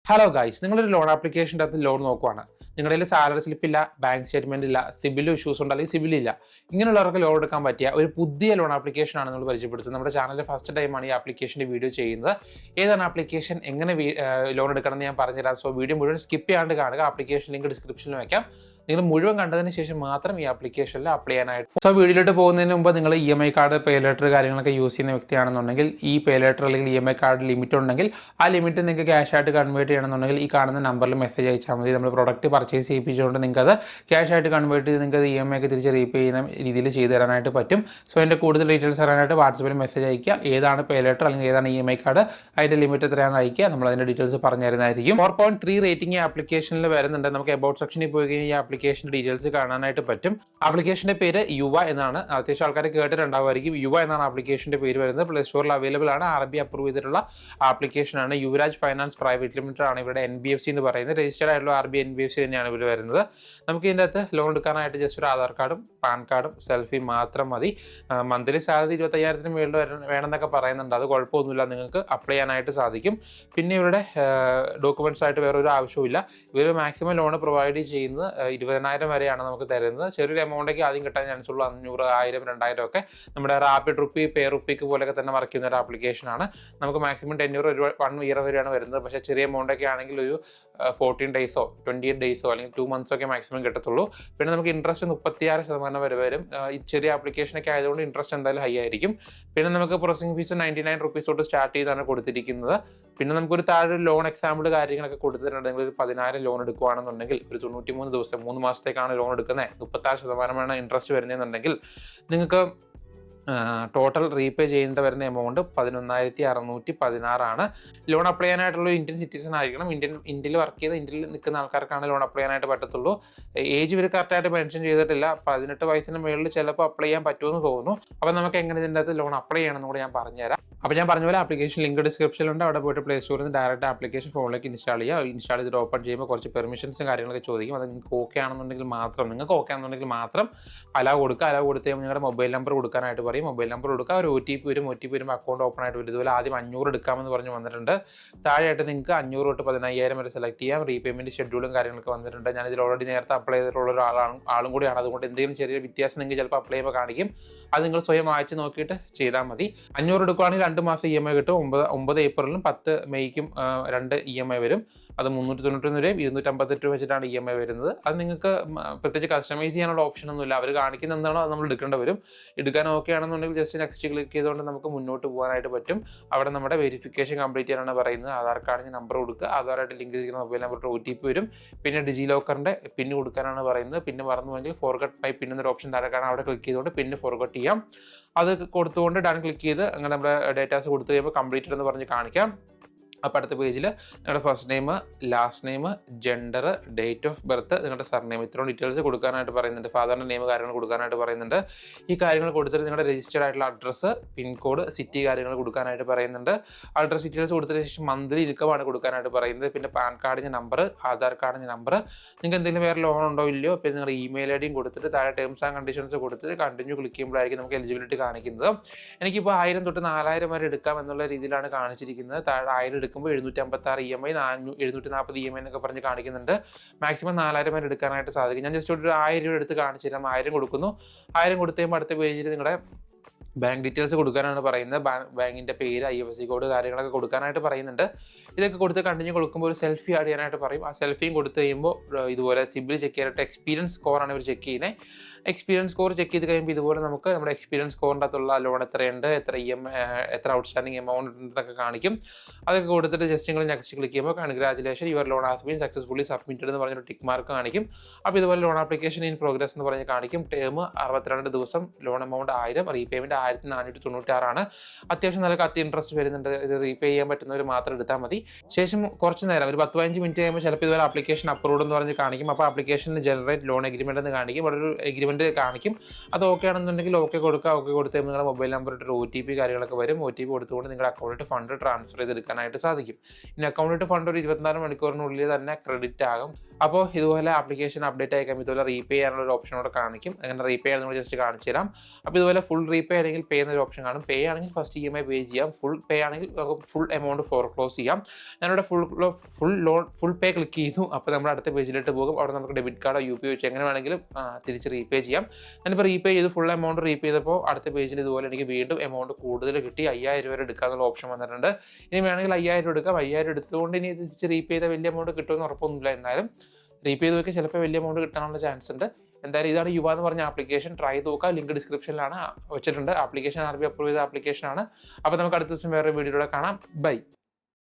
Hello guys, നിങ്ങളൊരു loan ആപ്ലിക്കേഷൻ്റെ അകത്ത് ലോൺ നോക്കുവാണ്. നിങ്ങളുടെ കയ്യിൽ സാലറി സ്ലിപ്പ് ഇല്ല, ബാങ്ക് സ്റ്റേറ്റ്മെന്റ് ഇല്ല, സിബിൽ ഇഷ്യൂസ് ഉണ്ട്, അല്ലെങ്കിൽ സിബിൽ ഇല്ല. ഇങ്ങനെയുള്ളവർക്ക് ലോൺ എടുക്കാൻ പറ്റിയ ഒരു പുതിയ ലോൺ ആപ്ലിക്കേഷൻ ആണ് നമ്മൾ പരിചയപ്പെടുത്തുന്നത്. നമ്മുടെ ചാനലിൽ ഫസ്റ്റ് ടൈമാണ് ഈ ആപ്ലിക്കേഷൻ്റെ വീഡിയോ ചെയ്യുന്നത്. ഏതാണ് ആപ്ലിക്കേഷൻ, എങ്ങനെ ലോൺ എടുക്കണം എന്ന് ഞാൻ പറഞ്ഞുതരാം. സോ വീഡിയോ മുഴുവൻ സ്കിപ്പ് ചെയ്യാണ്ട് കാണുക. ആപ്ലിക്കേഷൻ ലിങ്ക് ഡിസ്ക്രിപ്ഷനിൽ വയ്ക്കാം. നിങ്ങൾ മുഴുവൻ കണ്ടതിന് ശേഷം മാത്രം ഈ ആപ്ലിക്കേഷനിൽ അപ്ലൈ ചെയ്യാനായിട്ട്. സോ വീഡിയോയിലോട്ട് പോകുന്നതിന് മുമ്പ് നിങ്ങൾ EMI കാർഡ്, പേ ലെറ്റർ കാര്യങ്ങളൊക്കെ യൂസ് ചെയ്യുന്ന വ്യക്തിയാണെന്നുണ്ടെങ്കിൽ ഈ പേ ലെറ്റർ അല്ലെങ്കിൽ EMI കാർഡ് ലിമിറ്റ് ഉണ്ടെങ്കിൽ ആ ലിമിറ്റ് നിങ്ങൾക്ക് ക്യാഷ് ആയിട്ട് കൺവേർട്ട് ചെയ്യണമെന്നുണ്ടെങ്കിൽ ഈ കാണുന്ന നമ്പറിൽ മെസ്സേജ് അയച്ചാൽ മതി. നമ്മൾ പ്രൊഡക്റ്റ് പർച്ചേസ് ചെയ്യിപ്പിച്ചുകൊണ്ട് നിങ്ങൾക്ക് അത് ക്യാഷ് ആയിട്ട് കൺവേർട്ട് ചെയ്ത് നിങ്ങൾക്ക് EMI ഒക്കെ തിരിച്ച് റീപേ ചെയ്യുന്ന രീതിയിൽ ചെയ്തു തരാനായിട്ട് പറ്റും. സോ എൻ്റെ കൂടുതൽ ഡീറ്റെയിൽസ് അറിയാനായിട്ട് വാട്സപ്പിൽ മെസ്സേജ് അയക്കുക. ഏതാണ് പേ ലെറ്റർ അല്ലെങ്കിൽ ഏതാണ് EMI കാർഡ്, അതിൻ്റെ ലിമിറ്റ് എത്രയാണെന്ന് അയക്കുക. നമ്മൾ അതിൻ്റെ ഡീറ്റെയിൽസ് പറഞ്ഞു തരുന്നതായിരിക്കും. 4.3 റേറ്റിംഗ് ആപ്ലിക്കേഷനിൽ വരുന്നുണ്ട്. നമുക്ക് അബൌട്ട് സെക്ഷനിൽ പോയി കഴിഞ്ഞാൽ ഈ ആപ്ലിക്കേഷൻ്റെ ഡീറ്റെയിൽസ് കാണാനായിട്ട് പറ്റും. ആപ്ലിക്കേഷന്റെ പേര് യുവ എന്നാണ്. അത്യാവശ്യം ആൾക്കാർ കേട്ടിട്ടുണ്ടാവുമായിരിക്കും. യുവ എന്നാണ് ആപ്ലിക്കേഷന്റെ പേര് വരുന്നത്. പ്ലേ സ്റ്റോറിൽ അവൈലബിൾ ആണ്. RBI അപ്രൂവ് ചെയ്തിട്ടുള്ള ആപ്ലിക്കേഷൻ ആണ്. യുവരാജ് ഫൈനാൻസ് പ്രൈവറ്റ് ലിമിറ്റഡ് ആണ് ഇവിടെ NBFC എന്ന് പറയുന്നത്. രജിസ്റ്റേർഡ് ആയിട്ടുള്ള RBI NBFC തന്നെയാണ് ഇവർ വരുന്നത്. നമുക്ക് ഇതിൻ്റെ അകത്ത് ലോൺ എടുക്കാനായിട്ട് ജസ്റ്റ് ഒരു ആധാർ കാർഡും പാൻ കാർഡും സെൽഫി മാത്രം മതി. മന്ത്ലി സാലറി 25,000 മേളിൽ വേണമെന്നൊക്കെ പറയുന്നുണ്ട്. അത് കുഴപ്പമൊന്നുമില്ല, നിങ്ങൾക്ക് അപ്ലൈ ചെയ്യാനായിട്ട് സാധിക്കും. പിന്നെ ഇവരുടെ ഡോക്യുമെന്റ്സ് ആയിട്ട് വേറെ ഒരു ആവശ്യമില്ല. ഇവർ മാക്സിമം ലോൺ പ്രൊവൈഡ് ചെയ്യുന്നത് 20,000 വരെയാണ് നമുക്ക് തരുന്നത്. ചെറിയൊരു എമൗണ്ടൊക്കെ ആദ്യം കിട്ടാൻ ചാൻസ് ഉള്ളൂ. 500, 1000, 2000 ഒക്കെ നമ്മുടെ റാപ്പിഡ് റുപ്പി, പേ റുപ്പിക്ക് പോലെയൊക്കെ തന്നെ വർക്ക് ചെയ്യുന്ന ഒരു ആപ്ലിക്കേഷനാണ്. നമുക്ക് മാക്സിമം 10 ഒരു 1 ഇയർ വരെയാണ് വരുന്നത്. പക്ഷേ ചെറിയ എമൗണ്ടൊക്കെ ആണെങ്കിൽ ഒരു 14 ഡേയ്സോ 28 ഡേയ്സോ അല്ലെങ്കിൽ 2 months ഒക്കെ മാക്സിമം കിട്ടത്തുള്ളൂ. പിന്നെ നമുക്ക് ഇൻട്രസ്റ്റ് 36% വരെ വരും. ഈ ചെറിയ ആപ്ലിക്കേഷനൊക്കെ ആയതുകൊണ്ട് ഇൻട്രസ്റ്റ് എന്തായാലും ഹൈ ആയിരിക്കും. പിന്നെ നമുക്ക് പ്രോസസിംഗ് ഫീസ് 99 rupees തൊട്ട് സ്റ്റാർട്ട് ചെയ്താണ് കൊടുത്തിരിക്കുന്നത്. പിന്നെ നമുക്കൊരു താഴെ ലോൺ എക്സാമ്പിൾ കാര്യങ്ങളൊക്കെ കൊടുത്തിട്ടുണ്ട്. നിങ്ങൾ ഒരു 10,000 ലോൺ എടുക്കുകയാണെന്നുണ്ടെങ്കിൽ ഒരു 93 ദിവസം 3 മാസത്തേക്കാണ് ലോൺ എടുക്കുന്നത്, 36% ഇൻട്രസ്റ്റ് വരുന്നതെന്നുണ്ടെങ്കിൽ നിങ്ങൾക്ക് ടോട്ടൽ റീപേ ചെയ്യേണ്ട വരുന്ന എമൗണ്ട് 11,616 ആണ്. ലോൺ അപ്ലൈ ചെയ്യാനായിട്ടുള്ള ഇന്ത്യൻ സിറ്റിസൺ ആയിരിക്കണം. ഇന്ത്യയിൽ വർക്ക് ചെയ്ത് ഇന്ത്യയിൽ നിൽക്കുന്ന ആൾക്കാർക്കാണ് ലോൺ അപ്ലൈ ചെയ്യാനായിട്ട് പറ്റത്തുള്ളൂ. ഏജ് ഇവർ കറക്റ്റായിട്ട് മെൻഷൻ ചെയ്തിട്ടില്ല. 18 വയസ്സിന് മുകളിൽ ചിലപ്പോൾ അപ്ലൈ ചെയ്യാൻ പറ്റുമെന്ന് തോന്നുന്നു. അപ്പോൾ നമുക്ക് എങ്ങനെ ഇതിൻ്റെ അകത്ത് ലോൺ അപ്ലൈ ചെയ്യണമെന്ന് കൂടെ ഞാൻ പറഞ്ഞുതരാം. അപ്പോൾ ഞാൻ പറഞ്ഞ പോലെ ആപ്ലിക്കേഷൻ ലിങ്ക് ഡിസ്ക്രിപ്ഷനിലുണ്ട്. അവിടെ പോയിട്ട് പ്ലേ സ്റ്റോറിൽ നിന്ന് ഡയറക്റ്റ് ആപ്ലിക്കേഷൻ ഫോണിലേക്ക് ഇൻസ്റ്റാൾ ചെയ്യുക. ഇൻസ്റ്റാൾ ചെയ്തിട്ട് ഓപ്പൺ ചെയ്യുമ്പോൾ കുറച്ച് പെർമിഷൻസും കാര്യങ്ങളൊക്കെ ചോദിക്കും. അത് നിങ്ങൾക്ക് ഓക്കെ ആണെന്നുണ്ടെങ്കിൽ മാത്രം അലോ കൊടുക്കുക. അലോ കൊടുത്ത് കഴിയുമ്പോൾ നിങ്ങളുടെ മൊബൈൽ നമ്പർ കൊടുക്കാനായിട്ട് പറയും. മൊബൈൽ നമ്പർ കൊടുക്കുക. ഒരു OTP വരും. OTP വരുമ്പോൾ അക്കൗണ്ട് ഓപ്പൺ ആയിട്ട് വരും. ഇതുപോലെ ആദ്യം 500 എടുക്കാമെന്ന് പറഞ്ഞ് വന്നിട്ടുണ്ട്. താഴെയായിട്ട് നിങ്ങൾക്ക് 500 തൊട്ട് 15,000 വരെ സെലക്ട് ചെയ്യാം. റീപേയ്മെന്റ് ഷെഡ്യൂളും കാര്യങ്ങളൊക്കെ വന്നിട്ടുണ്ട്. ഞാനിതിൽ ഓൾറെഡി നേരത്തെ അപ്ലൈ ചെയ്തിട്ടുള്ള ആളും കൂടിയാണ്. അതുകൊണ്ട് എന്തെങ്കിലും ചെറിയ വ്യത്യാസം നിങ്ങൾക്ക് ചിലപ്പോൾ അപ്ലൈ ചെയ്യുമ്പോൾ കാണിക്കും. അത് നിങ്ങൾ സ്വയം വായിച്ച് നോക്കിയിട്ട് ചെയ്താൽ മതി. 500 എടുക്കുകയാണെങ്കിൽ 2 മാസം EMI കിട്ടും. 9 ഏപ്രിലും 10 മെയ്ക്കും 2 EMI വരും. അത് 391 രൂപയും 258 രൂപ വെച്ചിട്ടാണ് EMI വരുന്നത്. അത് നിങ്ങൾക്ക് പ്രത്യേകിച്ച് കസ്റ്റമൈസ് ചെയ്യാനുള്ള ഓപ്ഷൻ ഒന്നുമില്ല. അവർ കാണിക്കുന്ന എന്താണോ അത് നമ്മൾ എടുക്കേണ്ടി വരും. എടുക്കാൻ ഓക്കെ ആണെന്നുണ്ടെങ്കിൽ ജസ്റ്റ് നെക്സ്റ്റ് ക്ലിക്ക് ചെയ്തുകൊണ്ട് നമുക്ക് മുന്നോട്ട് പോകാനായിട്ട് പറ്റും. അവിടെ നമ്മുടെ വെരിഫിക്കേഷൻ കംപ്ലീറ്റ് ചെയ്യാനാണ് പറയുന്നത്. ആധാർ കാർഡിന് നമ്പർ കൊടുക്കുക. ആധാറായിട്ട് ലിങ്ക് ചെയ്തിരിക്കുന്ന മൊബൈൽ നമ്പറിൽ OTP വരും. പിന്നെ ഡിജി ലോക്കറിൻ്റെ പിൻ കൊടുക്കാനാണ് പറയുന്നത്. പിന്നെ മറന്നു പോയെങ്കിൽ ഫോർഗട്ട് മൈ പിൻ എന്നൊരു ഓപ്ഷൻ താഴെ കാണാം. അവിടെ ക്ലിക്ക് ചെയ്തുകൊണ്ട് പിന്നെ ഫോർഗട്ട് ചെയ്യാം. അത് കൊടുത്തുകൊണ്ട് ഡൺ ക്ലിക്ക് ചെയ്ത് അങ്ങനെ നമ്മുടെ ഡേറ്റാസ് കൊടുത്തു കഴിയുമ്പോൾ കംപ്ലീറ്റഡ് എന്ന് പറഞ്ഞ് കാണിക്കാം. അപ്പോൾ അടുത്ത പേജിൽ നിങ്ങളുടെ first name, last name, gender, date of birth, നിങ്ങളുടെ സർനെയിം, ഇത്രയും ഡീറ്റെയിൽസ് കൊടുക്കാനായിട്ട് പറയുന്നുണ്ട്. ഫാദറിൻ്റെ നെയിം കാര്യങ്ങൾ കൊടുക്കാനായിട്ട് പറയുന്നുണ്ട്. ഈ കാര്യങ്ങൾ കൊടുത്തിട്ട് നിങ്ങളുടെ രജിസ്റ്റേർഡ് ആയിട്ടുള്ള അഡ്രസ്സ്, പിൻകോഡ്, സിറ്റി കാര്യങ്ങൾ കൊടുക്കാനായിട്ട് പറയുന്നുണ്ട്. അഡ്രസ് ഡീറ്റെയിൽസ് കൊടുത്തതിന് ശേഷം മന്ത്ലി ഇൻകമാണ് കൊടുക്കാനായിട്ട് പറയുന്നത്. പിന്നെ പാൻ കാർഡിൻ്റെ നമ്പർ, ആധാർ കാർഡിൻ്റെ നമ്പർ, നിങ്ങൾക്ക് എന്തെങ്കിലും വേറെ ലോൺ ഉണ്ടോ ഇല്ലയോ, പിന്നെ നിങ്ങളുടെ ഇമെയിൽ ID കൊടുത്തിട്ട് താഴെ ടേംസ് ആൻഡ് കണ്ടീഷൻസ് കൊടുത്തിട്ട് കണ്ടിന്യൂ ക്ലിക്ക് ചെയ്യുമ്പോഴായിരിക്കും നമുക്ക് എലിജിബിലിറ്റി കാണിക്കുന്നത്. എനിക്കിപ്പോൾ 1000 തൊട്ട് 4000 വരെ എടുക്കാം എന്നുള്ള രീതിയിലാണ് കാണിച്ചിരിക്കുന്നത്. താഴെ 1000 എടുക്കുമ്പോൾ 756 EMI, 740 EMI എന്നൊക്കെ പറഞ്ഞ് കാണിക്കുന്നുണ്ട്. മാക്സിമം 4000 വരെ എടുക്കാനായിട്ട് സാധിക്കും. ഞാൻ ജസ്റ്റ് ഒരു 1000 രൂപ എടുത്ത് കാണിച്ചു തരാം. 1000 കൊടുക്കുന്നു. 1000 കൊടുത്തു കഴിയുമ്പോൾ അടുത്ത പേജിൽ നിങ്ങളുടെ ബാങ്ക് ഡീറ്റെയിൽസ് കൊടുക്കാനാണ് പറയുന്നത്. ബാങ്കിൻ്റെ പേര്, IFSC കോഡ് കാര്യങ്ങളൊക്കെ കൊടുക്കാനായിട്ട് പറയുന്നുണ്ട്. ഇതൊക്കെ കൊടുത്ത് കണ്ടിന്യൂ കൊടുക്കുമ്പോൾ ഒരു സെൽഫി ആഡ് ചെയ്യാനായിട്ട് പറയും. ആ സെൽഫിയും കൊടുത്തു കഴിയുമ്പോൾ ഇതുപോലെ സിബിൽ ചെക്ക് ചെയ്യാനായിട്ട് എക്സ്പീരിയൻസ് സ്കോറാണ് ഇവർ ചെക്ക് ചെയ്യുന്നത്. എക്സ്പീരിയൻസ് സ്കോർ ചെക്ക് ചെയ്ത് കഴിയുമ്പോൾ ഇതുപോലെ നമുക്ക് നമ്മുടെ എക്സ്പീരിയൻസ് സ്കോറിൻ്റെ അകത്തുള്ള ലോൺ എത്രയുണ്ട്, എത്ര ഔട്ട്സ്റ്റാൻഡിങ് എമൗണ്ട് ഉണ്ടെന്നൊക്കെ കാണിക്കും. അതൊക്കെ കൊടുത്തിട്ട് ജസ്റ്റ് നിങ്ങൾ നെക്സ്റ്റ് ക്ലിക്ക് ചെയ്യുമ്പോൾ congratulation, your loan has been successfully submitted എന്ന് പറഞ്ഞൊരു ടിക്ക് മാർക്ക് കാണിക്കും. അപ്പോൾ ഇതുപോലെ ലോൺ ആപ്ലിക്കേഷൻ ഇൻ പ്രോഗ്രസ് എന്ന് പറഞ്ഞ് കാണിക്കും. ടേം 62 ദിവസം, ലോൺ എമൗണ്ട് 1000, റീപേയ്മെൻറ്റ് 1496 ആണ്. അത്യാവശ്യം നല്ല കത്തി ഇൻട്രസ്റ്റ് വരുന്നുണ്ട്. ഇത് റീപേ ചെയ്യാൻ പറ്റുന്നവർ മാത്രം എടുത്താൽ മതി. ശേഷം കുറച്ച് നേരം ഒരു 10-15 മിനിറ്റ് കഴിയുമ്പോൾ ചിലപ്പോൾ ഇതുപോലെ ആപ്ലിക്കേഷൻ അപ്രൂവ്ഡ് എന്ന് പറഞ്ഞ് കാണിക്കും. അപ്പോൾ ആപ്ലിക്കേഷനിൽ ജനറേറ്റ് ലോൺ എഗ്രിമെൻ്റ് എന്ന് കാണിക്കും. അവിടെ ഒരു എഗ്രിമെൻ്റ് കാണിക്കും. അത് ഓക്കെ ആണെന്നുണ്ടെങ്കിൽ ഓക്കെ കൊടുക്കുക. ഓക്കെ കൊടുത്ത് നിങ്ങളുടെ മൊബൈൽ നമ്പർ ഇട്ട് OTP കാര്യങ്ങളൊക്കെ വരും. OTP കൊടുത്തുകൊണ്ട് നിങ്ങളുടെ അക്കൗണ്ടിൽ ഫണ്ട് ട്രാൻസ്ഫർ ചെയ്തെടുക്കാനായിട്ട് സാധിക്കും. ഇനി അക്കൗണ്ടിൽ ഫണ്ട് ഒരു 24 മണിക്കൂറിനുള്ളിൽ തന്നെ ക്രെഡിറ്റ് ആകും. അപ്പോൾ ഇതുപോലെ ആപ്ലിക്കേഷൻ അപ്ഡേറ്റ് ആയിക്കാൻ ഇതുപോലെ റീപേ ചെയ്യാനുള്ള ഒരു ഓപ്ഷൻ കൂടെ കാണിക്കും. അങ്ങനെ റീപേ ചെയ്യാൻ നമ്മൾ ജസ്റ്റ് കാണിച്ചു തരാം. അപ്പോൾ ഇതുപോലെ ഫുൾ റീപേ അല്ലെങ്കിൽ പേ എന്നൊരു ഓപ്ഷൻ കാണും. പേ ആണെങ്കിൽ ഫസ്റ്റ് EMI പേ ചെയ്യാം. ഫുൾ പേ ആണെങ്കിൽ നമുക്ക് ഫുൾ എമൗണ്ട് ഫോർക്ലോസ് ചെയ്യാം. ഞാനിവിടെ ഫുൾ പേ ക്ലിക്ക് ചെയ്തു. അപ്പോൾ നമ്മൾ അടുത്ത പേജിലോട്ട് പോകും. അവിടെ നമുക്ക് ഡെബിറ്റ് കാർഡോ UPI വെച്ച് എങ്ങനെ വേണമെങ്കിലും തിരിച്ച് റീപേ ചെയ്യാം. ഞാനിപ്പോൾ റീപേ ചെയ്ത് ഫുൾ എമൗണ്ട് റീപേ ചെയ്തപ്പോൾ അടുത്ത പേജിൽ ഇതുപോലെ എനിക്ക് വീണ്ടും എമൗണ്ട് കൂടുതൽ കിട്ടി. 5000 വരെ എടുക്കാനുള്ള ഓപ്ഷൻ വന്നിട്ടുണ്ട്. ഇനി വേണമെങ്കിൽ 5000 എടുക്കാം. 5000 എടുത്തുകൊണ്ട് ഇനി തിരിച്ച് റീപേ ചെയ്ത വലിയ എമൗണ്ട് കിട്ടുമെന്ന് ഉറപ്പൊന്നുമില്ല. എന്നാലും റീപേ ചെയ്ത് നോക്കിയാൽ ചിലപ്പോൾ വലിയ എമൗണ്ട് കിട്ടാനുള്ള ചാൻസ് ഉണ്ട്. എന്തായാലും ഇതാണ് യുവ എന്ന് പറഞ്ഞ ആപ്ലിക്കേഷൻ. ട്രൈ ചെയ്ത് നോക്കുക. ലിങ്ക് ഡിസ്ക്രിപ്ഷനിലാണ് വെച്ചിട്ടുണ്ട്. ആപ്ലിക്കേഷൻ RBI അപ്രൂവ് ചെയ്ത ആപ്ലിക്കേഷൻ ആണ്. അപ്പോൾ നമുക്ക് അടുത്ത ദിവസം വേറെ വീഡിയോയിലൂടെ കാണാം. ബൈ.